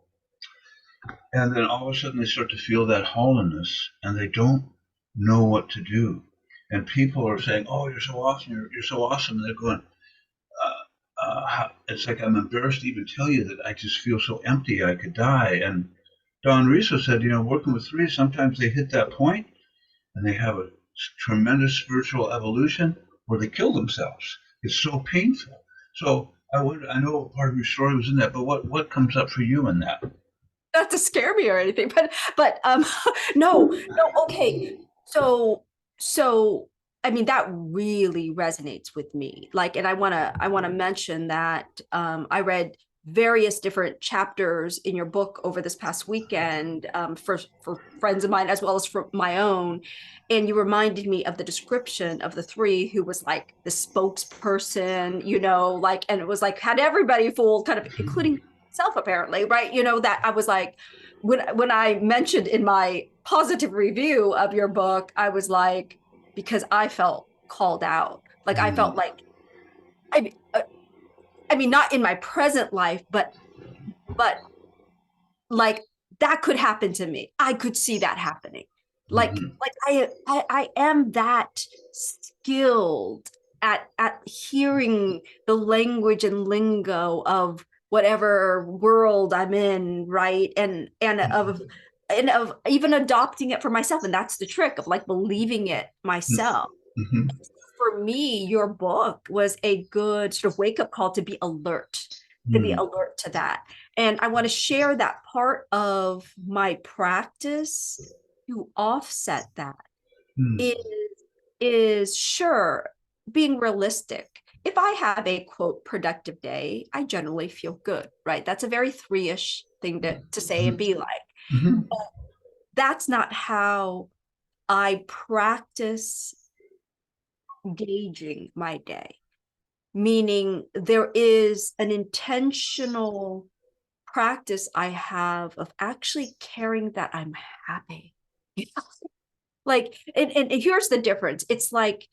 and then all of a sudden they start to feel that hollowness, and they don't know what to do. And people are saying, "Oh, you're so awesome! You're so awesome!" And they're going, "It's like I'm embarrassed to even tell you that I just feel so empty. I could die." And Don Riso said, working with threes, sometimes they hit that point and they have a tremendous spiritual evolution where they kill themselves. It's so painful. So I know part of your story was in that, but what comes up for you in that? Not to scare me or anything, but no, no, okay. So so I mean that really resonates with me. Like, and I want to mention that I read various different chapters in your book over this past weekend, for friends of mine as well as for my own. And you reminded me of the description of the three who was like the spokesperson, like, and it was like had everybody fooled, kind of, including self, apparently, right? That I was like, when I mentioned in my positive review of your book, I was like, because I felt called out. Like I felt Mm, like, I mean, I mean, not in my present life, but like that could happen to me. I could see that happening. mhm, I am that skilled at hearing the language and lingo of whatever world I'm in, right? And of even adopting it for myself. And that's the trick of like believing it myself. mhm, For me, your book was a good sort of wake up call to be mm, alert to that. And I want to share that part of my practice to offset that mm, is, is sure being realistic. If I have a quote productive day, I generally feel good, right? That's a very three-ish thing to say and mhm, be like. mhm, But that's not how I practice gauging my day, meaning there is an intentional practice I have of actually caring that I'm happy. Like, and here's the difference. It's like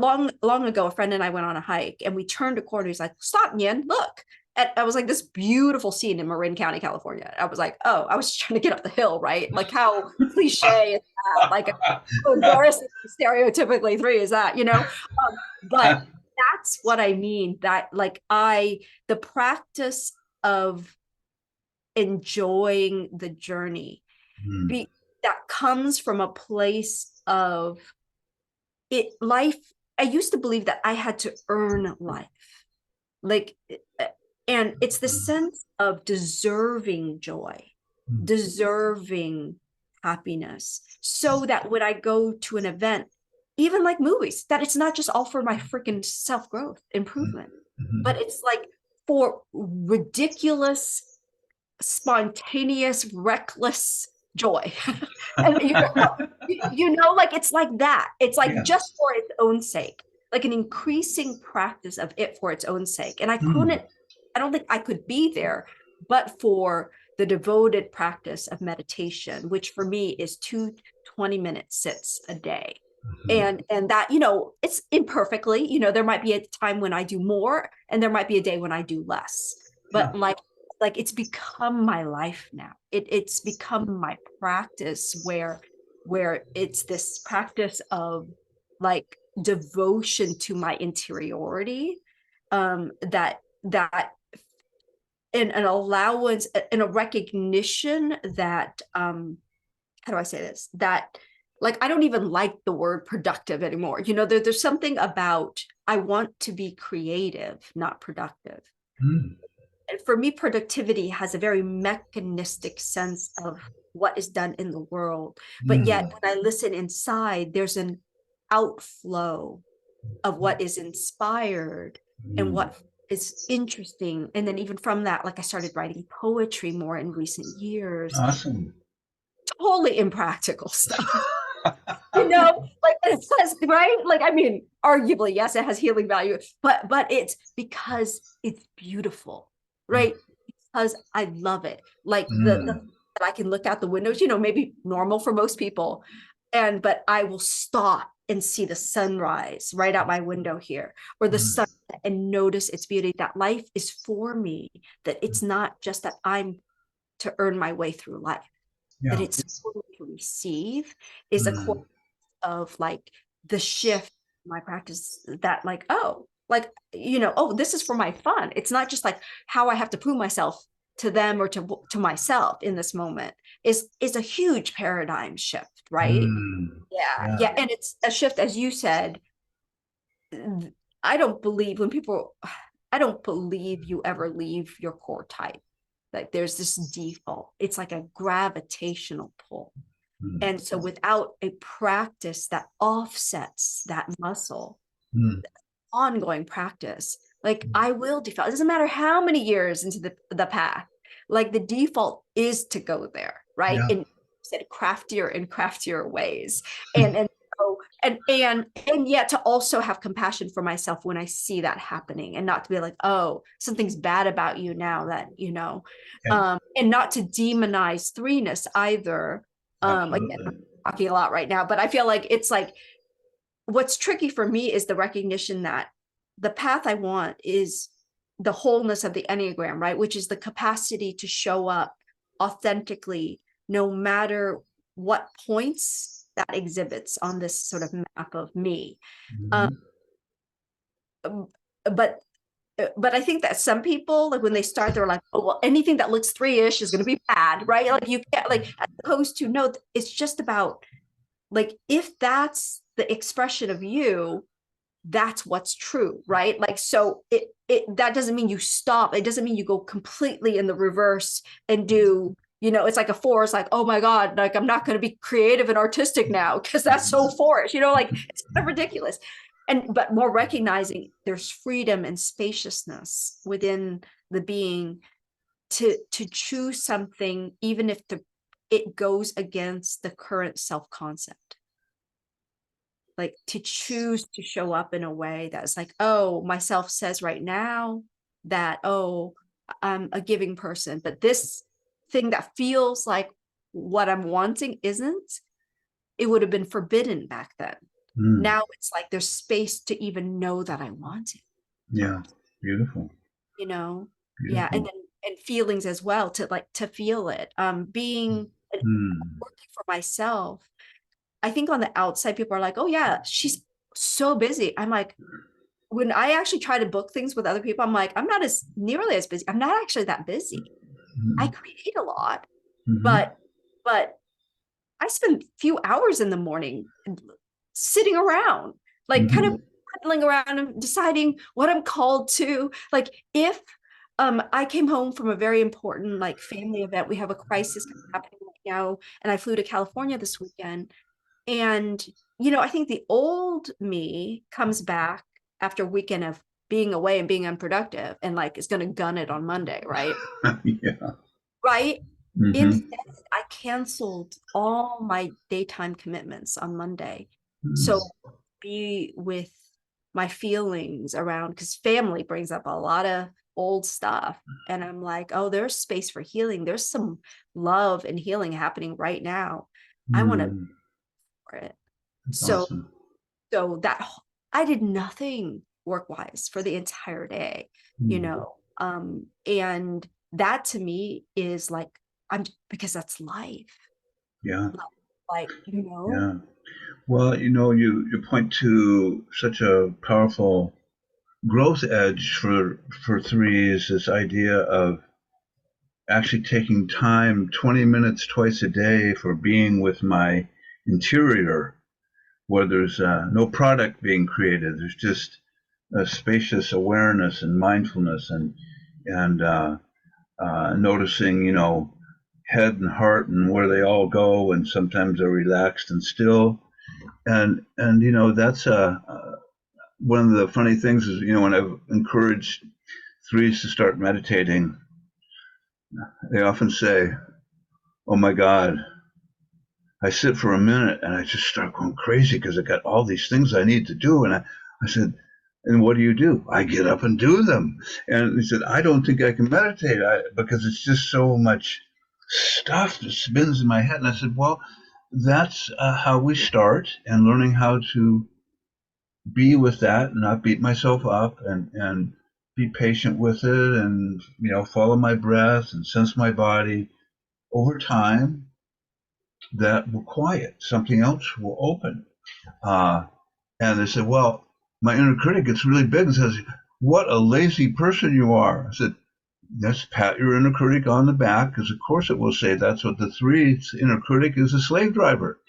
long ago, a friend and I went on a hike and we turned a corner. He's like, "Stop, Nhien, look." And I was like, this beautiful scene in Marin County, California. I was like, oh, I was trying to get up the hill, right? Like, how cliche is that? Like, how embarrassing stereotypically three is that, but that's what I mean. That like the practice of enjoying the journey mm, be that comes from a place of it life. I used to believe that I had to earn life, like, and it's the sense of deserving joy, mm, deserving happiness, so that when I go to an event, even like movies, that it's not just all for my freaking self-growth improvement, but mhm. it's like for ridiculous, spontaneous, reckless joy. And like it's like that. It's like Yeah. just for its own sake, like an increasing practice of it for its own sake. And Mm, I don't think I could be there, but for the devoted practice of meditation, which for me is 2 20-minute sits a day. mhm. And that, it's imperfectly, there might be a time when I do more and there might be a day when I do less. Yeah. But like it's become my life now. It's become my practice where it's this practice of like devotion to my interiority, that in an allowance, in a recognition that, how do I say this, that like I don't even like the word productive anymore. There's something about I want to be creative, not productive. Mm, And for me, productivity has a very mechanistic sense of what is done in the world. But yet, mm, when I listen inside, there's an outflow of what is inspired and mm, what is interesting. And then even from that, like I started writing poetry more in recent years, Awesome. totally impractical stuff. Like it says, right? Like, I mean, arguably, yes, it has healing value, but it's because it's beautiful, right? Because I love it. Like the Mm, that I can look out the windows, maybe normal for most people. But I will stop and see the sunrise right out my window here, or the sun, mm, and notice its beauty. That life is for me, that it's not just that I'm to earn my way through life, that yeah. it's to receive is a Mm, of like the shift in my practice, that like, oh, like, oh, this is for my fun. It's not just like how I have to prove myself to them or to myself in this moment, is a huge paradigm shift, right? mm, Yeah, yeah. yeah. And it's a shift, as you said. I don't believe when people, I don't believe you ever leave your core type. Like there's this default, it's like a gravitational pull. Mm, And so without a practice that offsets that muscle, mm, ongoing practice, like I will default. It doesn't matter how many years into the path, like the default is to go there, right? yeah. In said craftier and craftier ways. And so and yet to also have compassion for myself when I see that happening, and not to be like, oh, something's bad about you now, that Yeah, and not to demonize threeness either. Again, I'm absolutely. talking a lot right now, but I feel like it's like what's tricky for me is the recognition that the path I want is the wholeness of the Enneagram, right? Which is the capacity to show up authentically, no matter what points that exhibits on this sort of map of me. Um, Mhm. but but I think that some people, like when they start, they're like, oh, well, anything that looks three-ish is going to be bad, right? Like you can't, like, as opposed to, no, it's just about, like, if that's the expression of you, that's what's true, right? Like, so it that doesn't mean you stop. It doesn't mean you go completely in the reverse and do, it's like a force, like, oh my God, like I'm not going to be creative and artistic now because that's so forced, like it's kind of ridiculous. But more recognizing there's freedom and spaciousness within the being to choose something, even if it goes against the current self-concept, like to choose to show up in a way that's like, oh, myself says right now that, oh, I'm a giving person, but this thing that feels like what I'm wanting isn't. It would have been forbidden back then. Mm, Now it's like there's space to even know that I want it, yeah, beautiful, you know? Yeah. And beautiful. then and feelings as well, to like to feel it. Being Mm, working for myself, I think on the outside, people are like, oh yeah, she's so busy. I'm like, when I actually try to book things with other people, I'm like, I'm not as nearly as busy. I'm not actually that busy. I mm, create a lot, mhm, but but I spend a few hours in the morning sitting around, like kind of mhm. huddling around and deciding what I'm called to. Like if I came home from a very important like family event, we have a crisis happening right now, and I flew to California this weekend. And, I think the old me comes back after a weekend of being away and being unproductive and like is going to gun it on Monday, right? Yeah. Right. Mhm, Instead, I canceled all my daytime commitments on Monday. So mm, be with my feelings around, because family brings up a lot of old stuff. And I'm like, oh, there's space for healing. There's some love and healing happening right now. I want to mm. for it. That's So awesome. that I did nothing work wise for the entire day, Mm, and that to me is like, I'm because that's life, yeah, like, yeah. Well, you point to such a powerful growth edge for threes, this idea of actually taking time, 20 minutes twice a day for being with my interior, where there's no product being created. There's just a spacious awareness and mindfulness and noticing, head and heart and where they all go, and sometimes they're relaxed and still. And that's one of the funny things is, when I've encouraged threes to start meditating, they often say, "Oh my God, I sit for a minute and I just start going crazy because I got all these things I need to do." And I said, "And what do? I get up and do them." And he said, "I don't think I can meditate because it's just so much stuff that spins in my head." And I said, "Well, that's how we start, and learning how to be with that and not beat myself up, and be patient with it, and follow my breath and sense my body. Over time, that will quiet. Something else will open." Uh, and they said, "Well, my inner critic gets really big and says, 'What a lazy person you are.'" I said, "Let's pat your inner critic on the back, because of course it will say that's what the three inner critic is, a slave driver."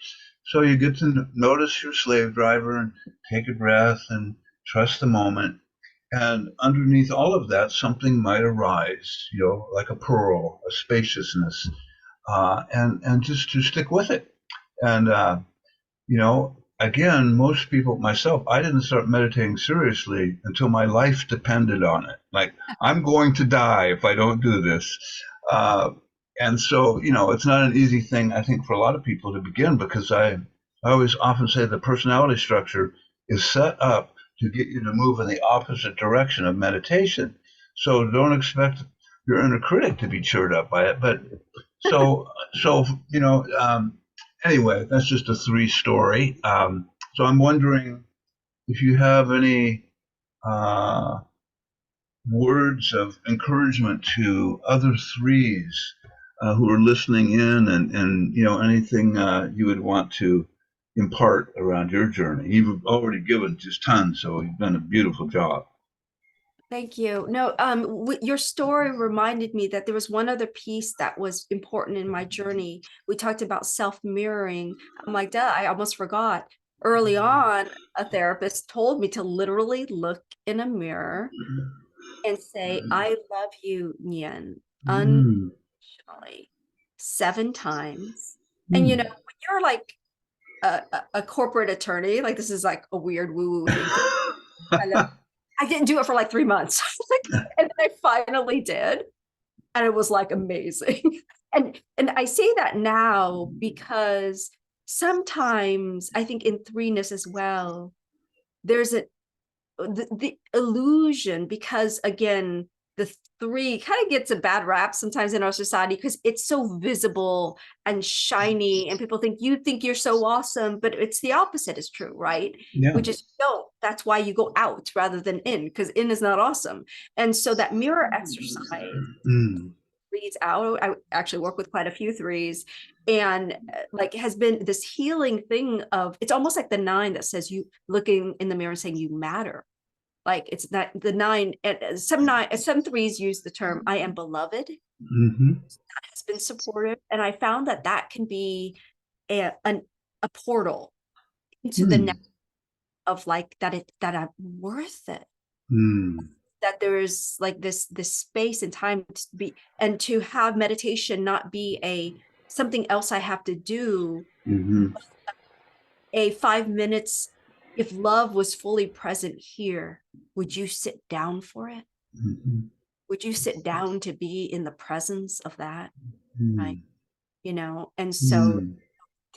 So you get to notice your slave driver and take a breath and trust the moment. And underneath all of that, something might arise, like a pearl, a spaciousness, and just to stick with it. And again, most people, myself, I didn't start meditating seriously until my life depended on it. Like, I'm going to die if I don't do this. Uh, and so, it's not an easy thing, I think, for a lot of people to begin, because I always often say the personality structure is set up to get you to move in the opposite direction of meditation. So don't expect your inner critic to be cheered up by it. But so anyway, that's just a three story. So I'm wondering if you have any uh, words of encouragement to other threes who are listening in, and anything you would want to impart around your journey. You've already given just tons, so you've done a beautiful job. Thank you. No, your story reminded me that there was one other piece that was important in my journey. We talked about self-mirroring. I'm like, duh, I almost forgot. Early on, a therapist told me to literally look in a mirror and say, "I love you, Nhien, Mm. unconditionally," 7 times. And Mm. when you're like a corporate attorney, like this is like a weird woo-woo thing to kind of, I didn't do it for like 3 months. And then I finally did. And it was like amazing. And I say that now because sometimes I think in threeness as well, there's the illusion, because again, the three kind of gets a bad rap sometimes in our society because it's so visible and shiny, and people think you think you're so awesome, but it's the opposite is true, right? Yeah. Which is, no, that's why you go out rather than in, because in is not awesome. And so that mirror exercise Mm. reads out. I actually work with quite a few threes, and like has been this healing thing of, it's almost like the nine that says, you looking in the mirror and saying you matter. Like it's not the nine, and some threes use the term "I am beloved." Mm-hmm. That has been supportive, and I found that that can be a portal into the next Mm. of like that I'm worth it, Mm. that there's like this space and time to be, and to have meditation not be a something else I have to do, Mm-hmm. a 5 minutes. If love was fully present here, would you sit down for it? Mm-hmm. Would you sit down to be in the presence of that? Right. Mm. And so Mm.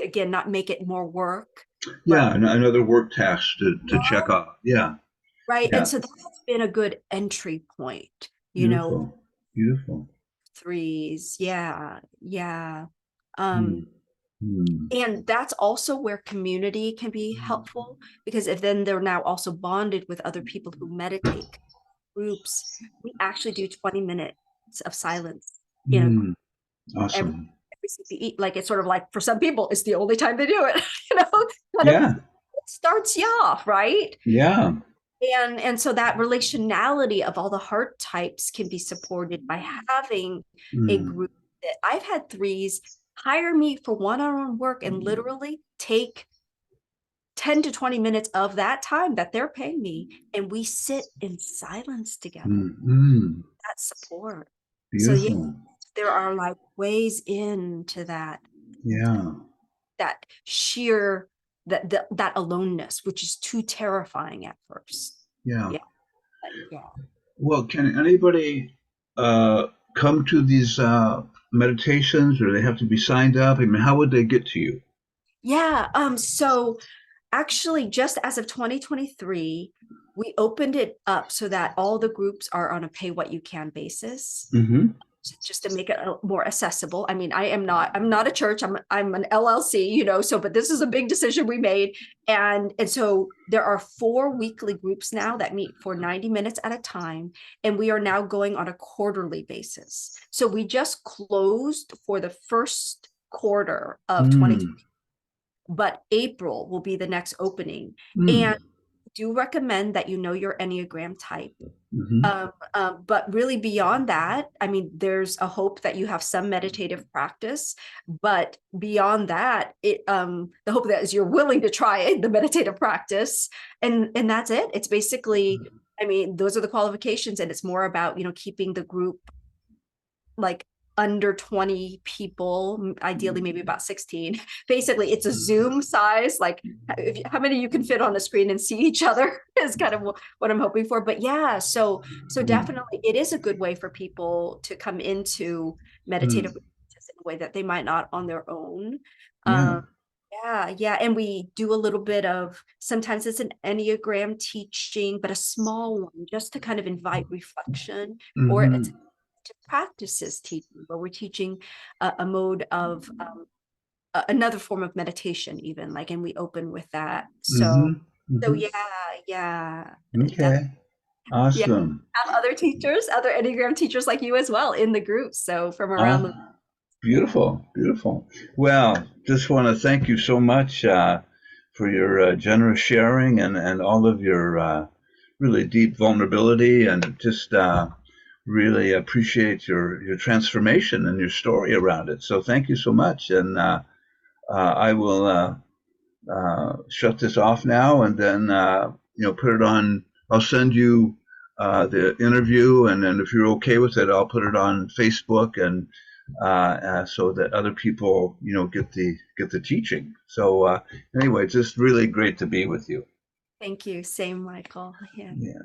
again, not make it more work, but Yeah, another work task to check off. Yeah, right. And yeah. so that's been a good entry point, Beautiful, beautiful. threes. Yeah. Yeah. Mm. Um, Mm. and that's also where community can be helpful, because if then they're now also bonded with other people who meditate groups, we actually do 20 minutes of silence in a group Mm. every Awesome. eat. Like it's sort of like, for some people it's the only time they do it, you know kind of Yeah, starts you off right. yeah. And so that relationality of all the heart types can be supported by having a Mm. group. That I've had threes hire me for one-on-one work and literally take 10 to 20 minutes of that time that they're paying me, and we sit in silence together. Mm. Mm. That support. So yeah, Beautiful. there are like ways into Yeah, that sheer that aloneness, which is too terrifying at first. yeah. Yeah, yeah. Well, can anybody come to these meditations, or they have to be signed up? I mean, how would they get to you? Yeah, so actually just as of 2023, we opened it up so that all the groups are on a pay what you can basis, Mm-hmm. just to make it more accessible. I mean, I'm not a church, I'm an LLC, so but this is a big decision we made. And so there are 4 weekly groups now that meet for 90 minutes at a time, and we are now going on a quarterly basis. So we just closed for the first quarter of 2020, Mm. but April will be the next opening. Mm. And do recommend that you know your Enneagram type. Mm-hmm. But really beyond that, I mean, there's a hope that you have some meditative practice, but beyond that, the hope that is you're willing to try the meditative practice, and that's it. It's basically, I mean, those are the qualifications, and it's more about keeping the group like under 20 people, ideally maybe about 16. Basically, it's a Zoom size, like how many you can fit on a screen and see each other is kind of what I'm hoping for. But yeah, so Mm. definitely it is a good way for people to come into meditative Mm. practice in a way that they might not on their own. Yeah. Um, yeah, yeah. And we do a little bit of, sometimes it's an Enneagram teaching, but a small one just to kind of invite reflection, or it's Mm-hmm. to practices teaching, where we're teaching a mode of another form of meditation, even like, and we open with that. So, Mm-hmm. so Mm-hmm. yeah, yeah, Okay. yeah. Awesome. Have other teachers, other Enneagram teachers like you as well in the group. So from around the. Beautiful, beautiful. Well, just want to thank you so much for your generous sharing and all of your really deep vulnerability, and just really appreciate your transformation and your story around it. So thank you so much, and I will shut this off now, and then put it on. I'll send you the interview, and then if you're okay with it, I'll put it on Facebook, and so that other people get the teaching. So anyway, it's just really great to be with you. Thank you. Same, Michael. Yeah. Yeah.